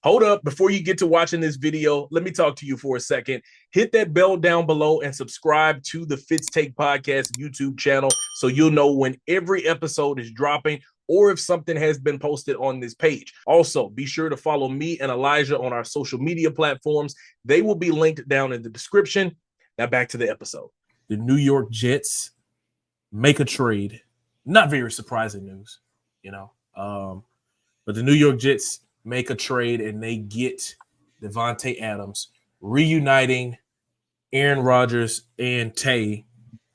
Hold up, before you get to watching this video, let me talk to you for a second. Hit that bell down below and subscribe to the Fitz Take Podcast YouTube channel so you'll know when every episode is dropping or if something has been posted on this page. Also, be sure to follow me and Elijah on our social media platforms. They will be linked down in the description. Now back to the episode. The New York Jets make a trade. Not very surprising news, but the New York Jets make a trade and they get Davante Adams, reuniting Aaron Rodgers and Tay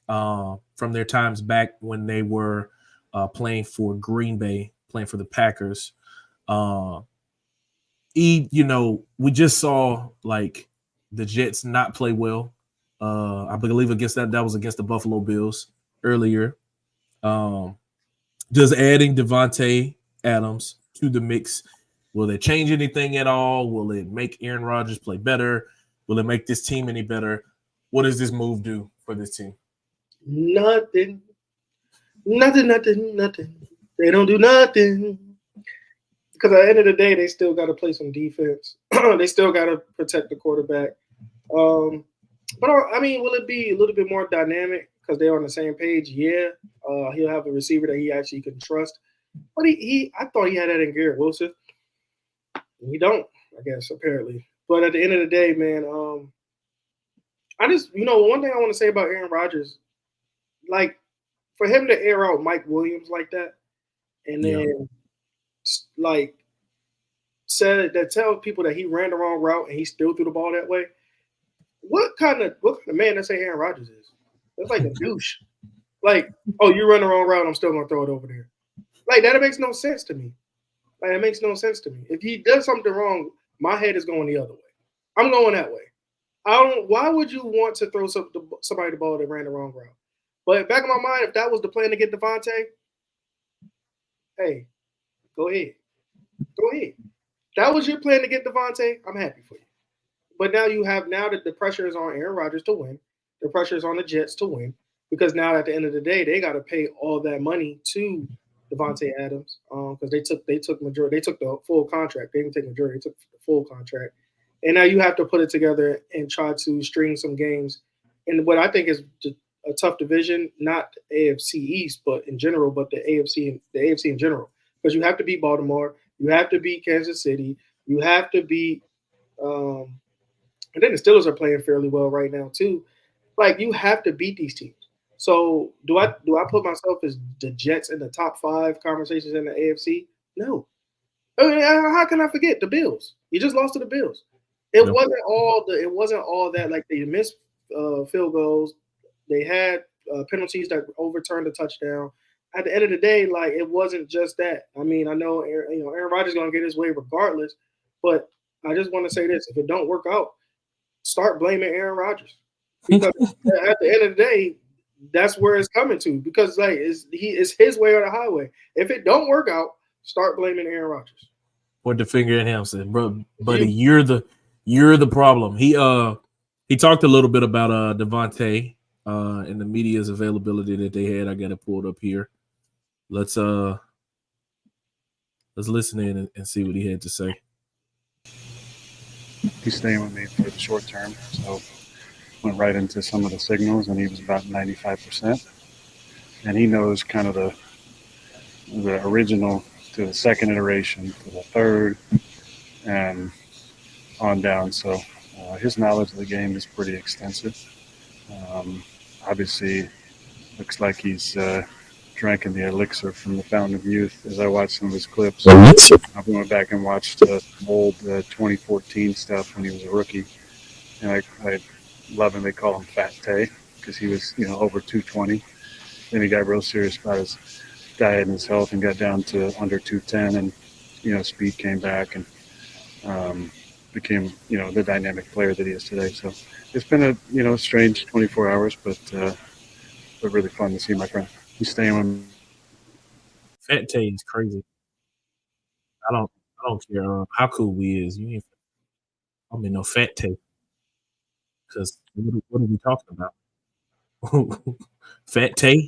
from their times back when they were playing for Green Bay, playing for the Packers. We just saw like the Jets not play well. I believe against that was against the Buffalo Bills earlier. Does adding Davante Adams to the mix, will it change anything at all? Will it make Aaron Rodgers play better? Will it make this team any better? What does this move do for this team? Nothing. They don't do nothing. Because at the end of the day, they still got to play some defense. They still got to protect the quarterback. But I mean, will it be a little bit more dynamic because they're on the same page? Yeah. He'll have a receiver that he actually can trust. But I thought he had that in Garrett Wilson. He don't, I guess, apparently. But at the end of the day, man, I just, one thing I want to say about Aaron Rodgers, like, for him to air out Mike Williams like that, and then, tell people that he ran the wrong route and he still threw the ball that way. What kind of man that say Aaron Rodgers is? It's like a douche. Like, oh, you run the wrong route, I'm still going to throw it over there. Like, that makes no sense to me. It makes no sense to me. If he does something wrong, my head is going the other way. I'm going that way. Why would you want to throw somebody the ball that ran the wrong route? But back in my mind, if that was the plan to get Davante, hey, go ahead. Go ahead. That was your plan to get Davante, I'm happy for you. But now that the pressure is on Aaron Rodgers to win. The pressure is on the Jets to win. Because now at the end of the day, they got to pay all that money to Davante Adams, because they took the full contract. They didn't take majority; they took the full contract, and now you have to put it together and try to string some games in what I think is a tough division, not AFC East, but in general, but the AFC in general, because you have to beat Baltimore, you have to beat Kansas City, you have to beat, and then the Steelers are playing fairly well right now too. Like, you have to beat these teams. So do I put myself as the Jets in the top 5 conversations in the AFC? No. I mean, how can I forget the Bills? You just lost to the Bills. It wasn't all that. Like, they missed field goals. They had penalties that overturned the touchdown. At the end of the day, like, it wasn't just that. I mean, I know Aaron Rodgers is going to get his way regardless, but I just want to say this: if it don't work out, start blaming Aaron Rodgers, because at the end of the day, that's where it's coming to, because like it's his way or the highway. If it don't work out, start blaming Aaron Rodgers. Point the finger at him, said, "Bro, buddy, you're the problem." He talked a little bit about Davante and the media's availability that they had. I got it pulled up here. Let's listen in and see what he had to say. He's staying with me for the short term, so went right into some of the signals, and he was about 95%. And he knows kind of the original to the second iteration to the third and on down. So his knowledge of the game is pretty extensive. Obviously, looks like he's drinking the elixir from the fountain of youth. As I watched some of his clips, I went back and watched old 2014 stuff when he was a rookie, and I love him. They call him Fat Tay because he was over 220. Then he got real serious about his diet and his health and got down to under 210, and speed came back and became the dynamic player that he is today. So it's been a strange 24 hours, but really fun to see my friend. He's staying with me. Fat Tay is crazy. I don't care how cool he is. You ain't, I mean, no Fat Tay. Because what are we talking about? Fat Tay?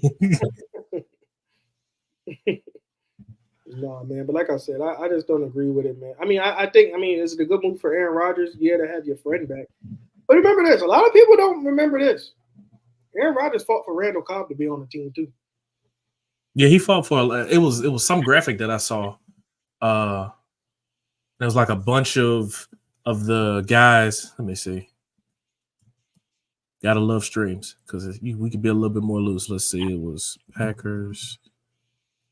No, man. But like I said, I just don't agree with it, man. I mean, I think, is it a good move for Aaron Rodgers? Yeah, to have your friend back. But remember this. A lot of people don't remember this. Aaron Rodgers fought for Randall Cobb to be on the team, too. Yeah, he fought for it was some graphic that I saw. There was like a bunch of the guys. Let me see. Gotta love streams because we could be a little bit more loose. Let's see. It was Packers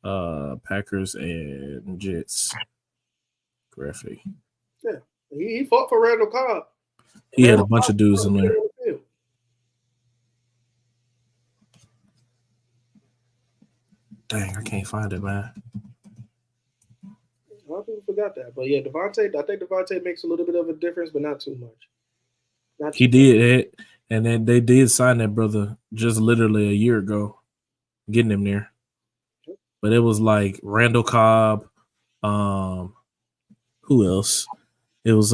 and Jets graphic. Yeah, he fought for Randall Cobb. He had a bunch of dudes in there. Dang, I can't find it, man. A lot of people forgot that. But yeah, Davante, I think Davante makes a little bit of a difference, but not too much. He did it, and then they did sign that brother just literally a year ago, getting him there. But it was like Randall Cobb. Who else? It was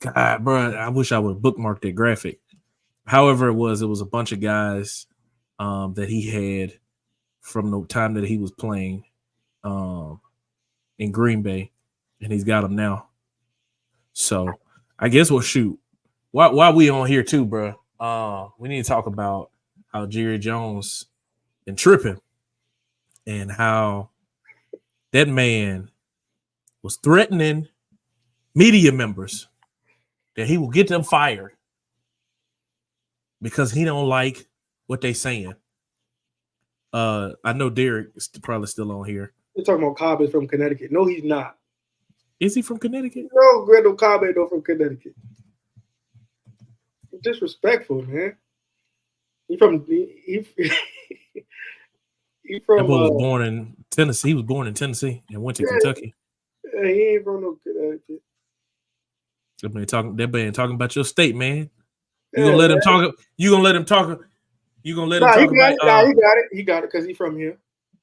God, bro. I wish I would have bookmarked that graphic. However, it was a bunch of guys that he had from the time that he was playing in Green Bay, and he's got them now. So I guess we'll shoot. While we on here too, bro, we need to talk about how Jerry Jones been tripping and how that man was threatening media members that he will get them fired because he don't like what they saying. I know Derek is probably still on here. You're talking about Cobb is from Connecticut. No, he's not. Is he from Connecticut? No, Randall Cobb ain't no from Connecticut. Disrespectful, man. He from That boy was born in Tennessee. He was born in Tennessee and went to Kentucky. Yeah, he ain't from no Connecticut. That man talking about your state, man. You gonna let him talk? You gonna let him talk? You gonna let him talk about? He got it. He got it because he's from here.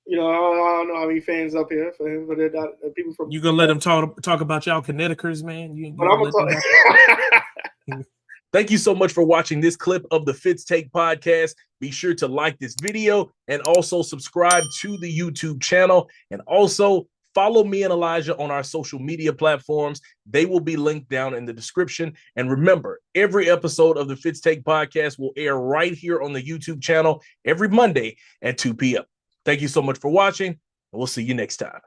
You know, I don't know how many fans up here for him, but they're not people from. You gonna let him talk about y'all Connecticuters, man? But I'm gonna talk. Thank you so much for watching this clip of the Fitz Take podcast. Be sure to like this video and also subscribe to the YouTube channel. And also follow me and Elijah on our social media platforms. They will be linked down in the description. And remember, every episode of the Fitz Take podcast will air right here on the YouTube channel every Monday at 2 p.m. Thank you so much for watching, and we'll see you next time.